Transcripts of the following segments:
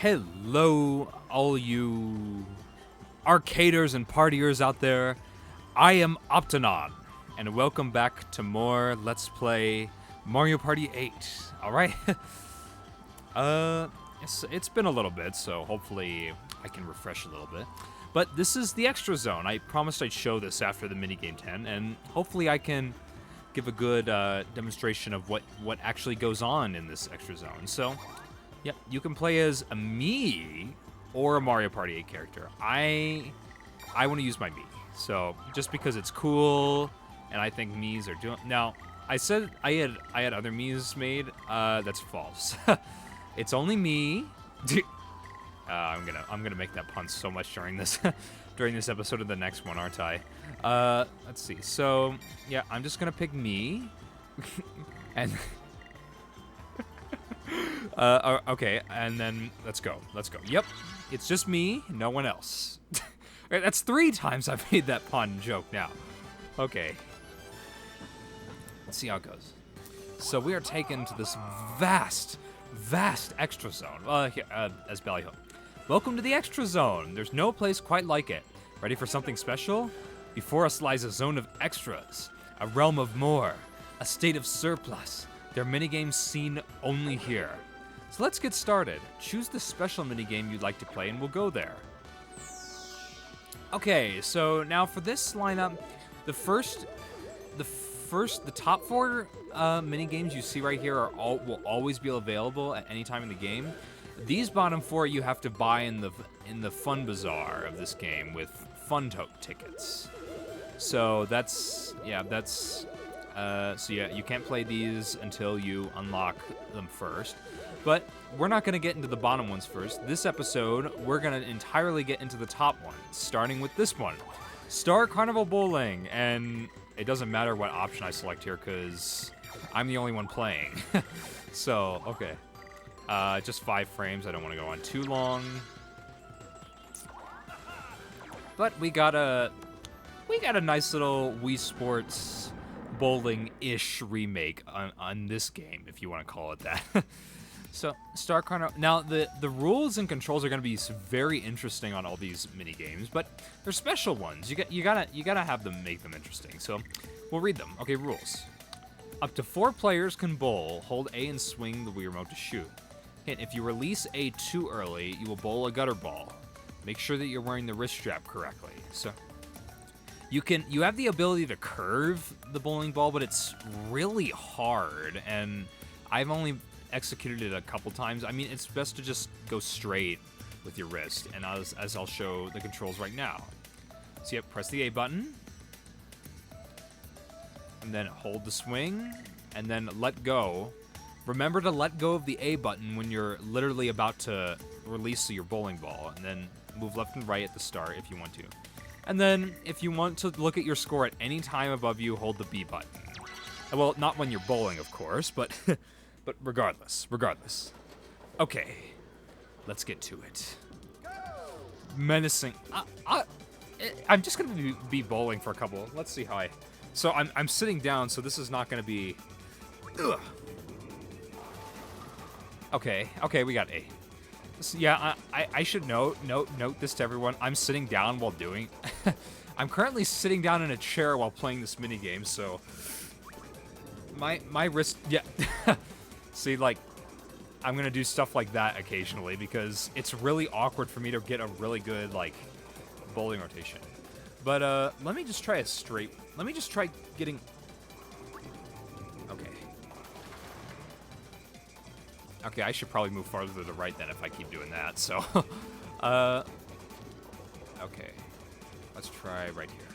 Hello, all you arcaders and partiers out there. I am Optonon, and welcome back to more Let's Play Mario Party 8. All right. It's been a little bit, so hopefully I can refresh a little bit. But this is the extra zone. I promised I'd show this after the minigame 10, and hopefully I can give a good demonstration of what actually goes on in this extra zone. So, yep, you can play as a Mii or a Mario Party 8 character. I want to use my Mii. So, just because it's cool, and I think Miis are doing... Now, I said I had other Miis made. That's false. It's only me. I'm gonna make that pun so much during this episode of the next one, aren't I? Let's see. So yeah, I'm just gonna pick me, and okay, and then let's go. Yep, it's just me, no one else. That's 3 times I've made that pun joke now. Okay, let's see how it goes. So we are taken to this vast extra zone. As Ballyho. Welcome to the extra zone. There's no place quite like it. Ready for something special? Before us lies a zone of extras, a realm of more, a state of surplus. There are minigames seen only here. So let's get started. Choose the special minigame you'd like to play and we'll go there. Okay, so now for this lineup, the top 4 minigames you see right here will always be available at any time in the game. These bottom 4 you have to buy in the Fun Bazaar of this game with Fun tickets. So you can't play these until you unlock them first. But we're not going to get into the bottom ones first. This episode, we're going to entirely get into the top ones, starting with this one. Star Carnival Bowling, and it doesn't matter what option I select here because I'm the only one playing. So, okay. Just 5 frames. I don't want to go on too long. But we got a nice little Wii Sports bowling-ish remake on this game, if you want to call it that. So, Star Carnival. Now, the rules and controls are going to be very interesting on all these mini games, but they're special ones. You gotta have them make them interesting. So, we'll read them. Okay, rules. Up to 4 players can bowl. Hold A and swing the Wii remote to shoot. Hint: if you release A too early, you will bowl a gutter ball. Make sure that you're wearing the wrist strap correctly. So, you have the ability to curve the bowling ball, but it's really hard, and I've only executed it a couple times. I mean, it's best to just go straight with your wrist, and as I'll show the controls right now. So yep, press the A button, and then hold the swing, and then let go. Remember to let go of the A button when you're literally about to release your bowling ball, and then move left and right at the start if you want to. And then, if you want to look at your score at any time above you, hold the B button. Well, not when you're bowling, of course, but but regardless. Okay, let's get to it. Menacing. I'm just gonna be bowling for a couple. Let's see how So I'm sitting down, so this is not gonna be. Ugh. Okay, we got A. So, yeah, I should note this to everyone. I'm sitting down while doing. I'm currently sitting down in a chair while playing this minigame, so my wrist. Yeah. See, like, I'm gonna do stuff like that occasionally because it's really awkward for me to get a really good like bowling rotation. But let me just try a straight. Let me just try getting. Okay, I should probably move farther to the right then if I keep doing that, so... okay. Let's try right here.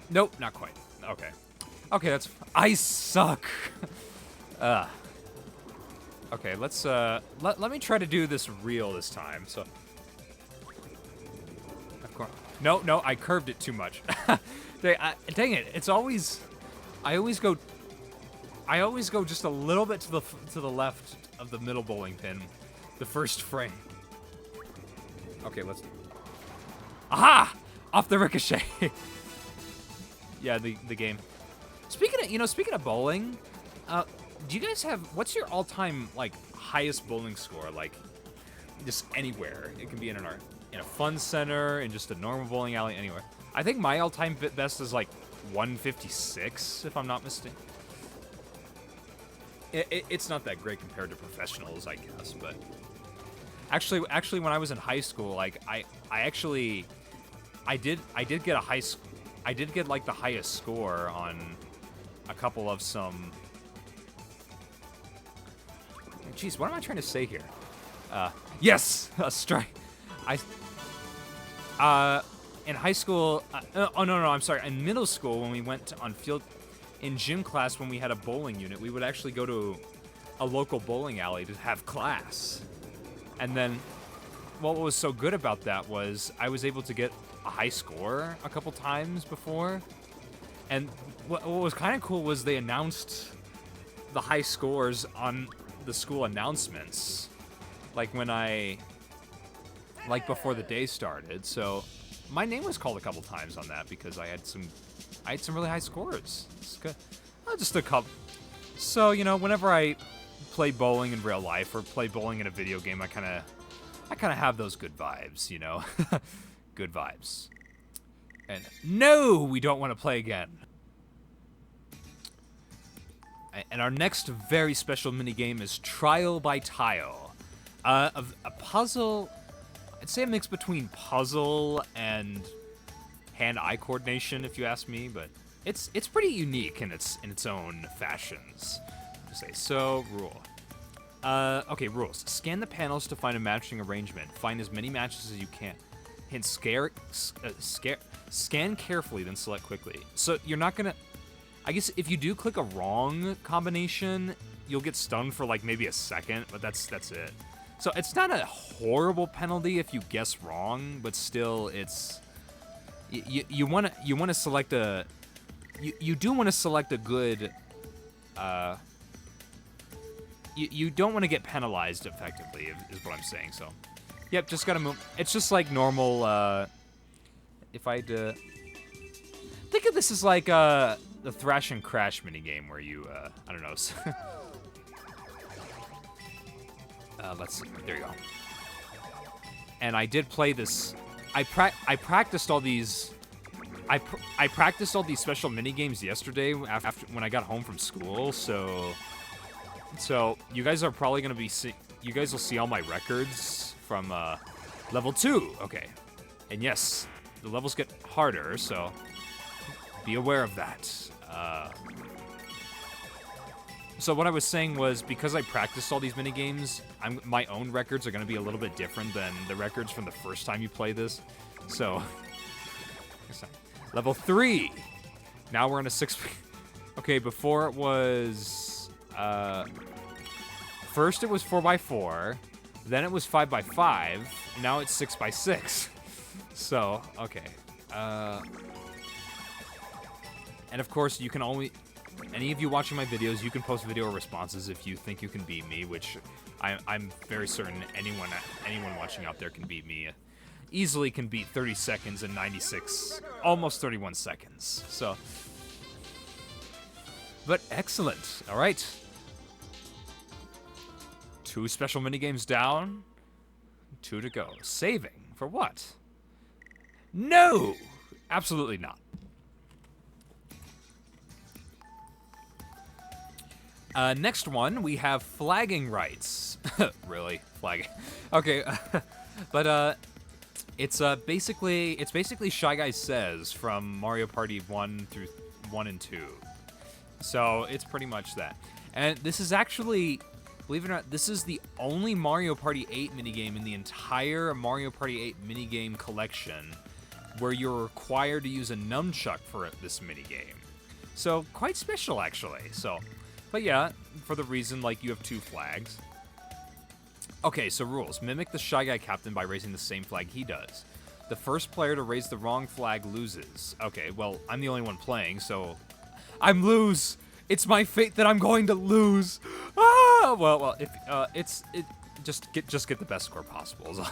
Nope, not quite. Okay. Okay, that's... I suck! Okay, let's, let me try to do this real this time, so... Of course... No, I curved it too much. Dang it, it's always... I always go just a little bit to the left of the middle bowling pin, the first frame. Okay, let's. Aha! Off the ricochet. Yeah, the game. Speaking of bowling, do you guys have, what's your all-time, like, highest bowling score? Like, just anywhere. It can be in a fun center, in just a normal bowling alley, anywhere. I think my all-time best is, like, 156, if I'm not mistaken. It's not that great compared to professionals, I guess, but... Actually, when I was in high school, like, I did get, like, the highest score on a couple of some... Jeez, what am I trying to say here? Yes! A strike. In high school... oh, no, I'm sorry. In middle school, when we went on field... In gym class, when we had a bowling unit, we would actually go to a local bowling alley to have class. And then, what was so good about that was I was able to get a high score a couple times before. And what was kind of cool was they announced the high scores on the school announcements. Like before the day started. So my name was called a couple times on that because I had some really high scores. It's good. Just a couple. So, you know, whenever I play bowling in real life or play bowling in a video game, I kind of have those good vibes, you know. Good vibes. And no, we don't want to play again. And our next very special minigame is Trial by Tile. A puzzle, I'd say a mix between puzzle and hand-eye coordination, if you ask me, but it's pretty unique in its own fashions. To say so, rule. Okay, rules. Scan the panels to find a matching arrangement. Find as many matches as you can. Hint: scan carefully, then select quickly. So you're not gonna. I guess if you do click a wrong combination, you'll get stunned for like maybe a second, but that's it. So it's not a horrible penalty if you guess wrong, but still, it's. You want to select a. You do want to select a good. You don't want to get penalized effectively, is what I'm saying. So, yep, just gotta move. It's just like normal. If I think of this as like the Thrash and Crash minigame where you I don't know. Let's see. There you go. And I did play this. I practiced all these. I practiced all these special mini games yesterday after when I got home from school. So you guys are probably gonna be you guys will see all my records from level 2. Okay, and yes, the levels get harder, so be aware of that. So what I was saying was, because I practiced all these mini games, my own records are gonna be a little bit different than the records from the first time you play this. So. Level 3. Now we're in a 6. Okay, before it was. First it was 4x4, then it was 5x5, and now it's 6x6. So, okay. And of course, you can only. Any of you watching my videos, you can post video responses if you think you can beat me, which I'm very certain anyone watching out there can beat me. Easily can beat 30 seconds and 96, almost 31 seconds. So, but excellent. All right. 2 special minigames down, 2 to go. Saving for what? No, absolutely not. Next one, we have flagging rights. Really, flagging. Okay, but it's basically Shy Guy Says from Mario Party 1 and 2. So it's pretty much that. And this is actually, believe it or not, this is the only Mario Party 8 minigame in the entire Mario Party 8 minigame collection where you're required to use a nunchuck for this minigame. So quite special, actually. So, but yeah, for the reason like you have 2 flags. Okay, so rules. Mimic the Shy Guy captain by raising the same flag he does. The first player to raise the wrong flag loses. Okay, well, I'm the only one playing, so I'm lose. It's my fate that I'm going to lose. Ah! Well, if just get the best score possible.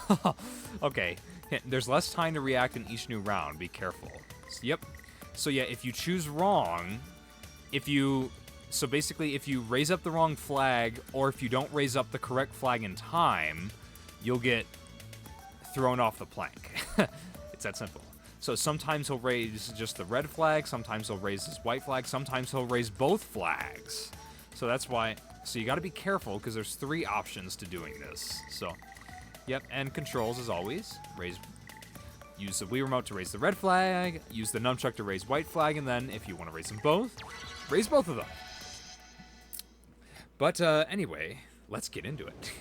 Okay, there's less time to react in each new round. Be careful. Yep. So yeah, if you choose wrong, if you So basically, if you raise up the wrong flag, or if you don't raise up the correct flag in time, you'll get thrown off the plank. It's that simple. So sometimes he'll raise just the red flag, sometimes he'll raise his white flag, sometimes he'll raise both flags. So that's why, so you gotta be careful, because there's 3 options to doing this. So, yep, and controls as always. Use the Wii Remote to raise the red flag, use the nunchuck to raise white flag, and then, if you want to raise them both, raise both of them. But, anyway, let's get into it.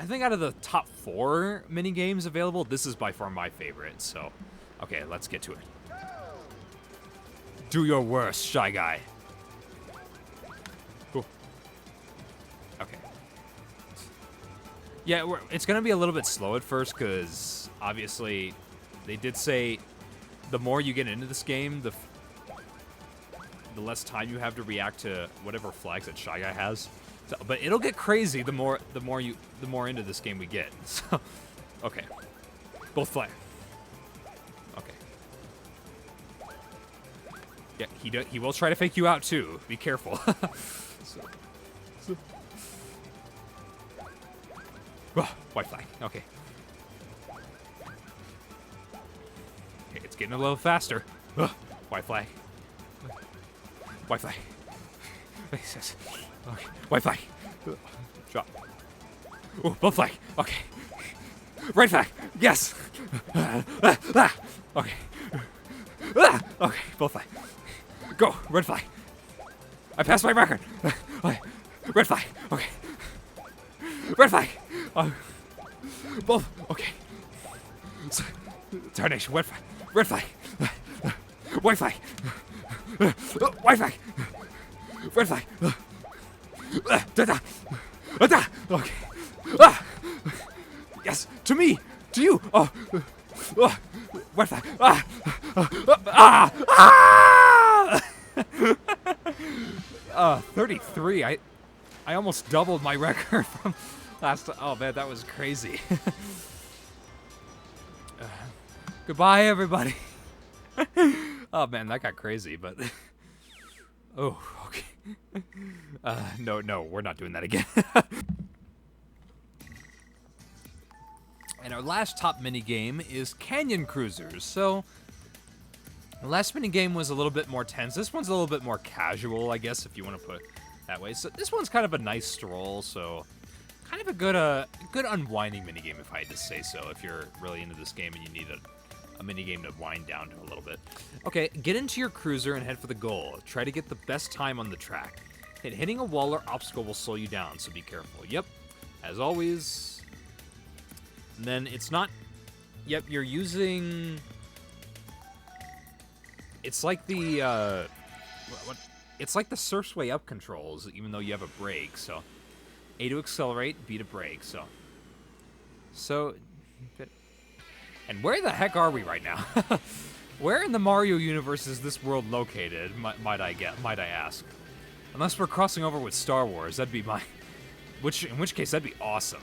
I think out of the top 4 minigames available, this is by far my favorite, so... Okay, let's get to it. Do your worst, Shy Guy. Cool. Okay. Yeah, it's gonna be a little bit slow at first, because, obviously, they did say the more you get into this game, the less time you have to react to whatever flags that Shy Guy has. So, but it'll get crazy the more into this game we get. So, okay, both flag. Okay. Yeah, he will try to fake you out too. Be careful. Oh, white flag. Okay. Okay, it's getting a little faster. White flag. White flag. Okay. White flag. Drop. Oh, both flag. Okay. Red flag. Yes. Okay. Okay, both flag. Go. Red flag. I passed my record. Red flag. Okay. Red flag. Both. Okay. Tarnation. Red flag. Red flag. White flag. White flag. Red flag. Okay. Yes, to me, to you. Oh, red flag. 33. I almost doubled my record from last. Oh man, that was crazy. Goodbye, everybody. Oh man, that got crazy, but. Oh, okay. No, we're not doing that again. And our last top minigame is Canyon Cruisers. So, the last minigame was a little bit more tense. This one's a little bit more casual, I guess, if you want to put it that way. So, this one's kind of a nice stroll, so kind of a good unwinding minigame, if I had to say so, if you're really into this game and you need a minigame to wind down to a little bit. Okay, get into your cruiser and head for the goal. Try to get the best time on the track. Hitting a wall or obstacle will slow you down, so be careful. Yep, as always. And then it's not... Yep, you're using... It's like the, It's like the Surf's Way Up controls, even though you have a brake, so... A to accelerate, B to brake, so... And where the heck are we right now? Where in the Mario universe is this world located, might I ask? Unless we're crossing over with Star Wars, that'd be my... in which case, that'd be awesome.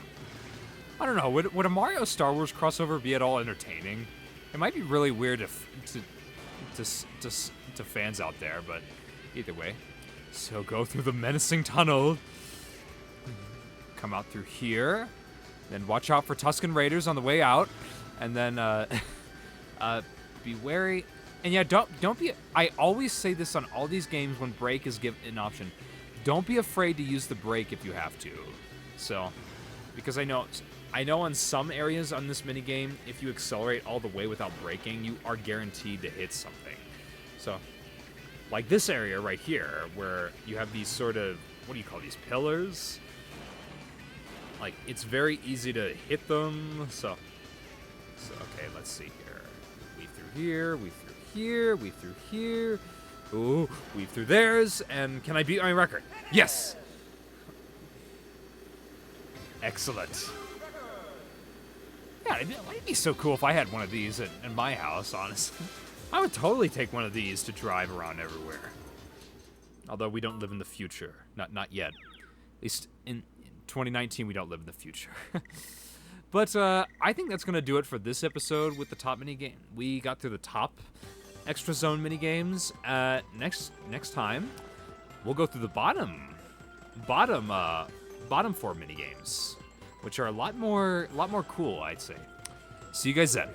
I don't know, would a Mario Star Wars crossover be at all entertaining? It might be really weird to fans out there, but either way. So go through the menacing tunnel. Come out through here. Then watch out for Tusken Raiders on the way out. And then, be wary. And yeah, don't be... I always say this on all these games when brake is given an option. Don't be afraid to use the brake if you have to. So, because I know in some areas on this minigame, if you accelerate all the way without braking, you are guaranteed to hit something. So, like this area right here, where you have these sort of... What do you call these? Pillars? Like, it's very easy to hit them, so okay, let's see here. Weave through here, weave through here, weave through here. Ooh, weave through theirs, and can I beat my record? Yes! Excellent. Yeah, it'd be so cool if I had one of these in my house, honestly. I would totally take one of these to drive around everywhere. Although we don't live in the future. Not yet. At least in 2019, we don't live in the future. But I think that's going to do it for this episode with the top minigame. We got through the top extra zone mini games. Next time, we'll go through the bottom 4 mini games, which are a lot more cool, I'd say. See you guys then.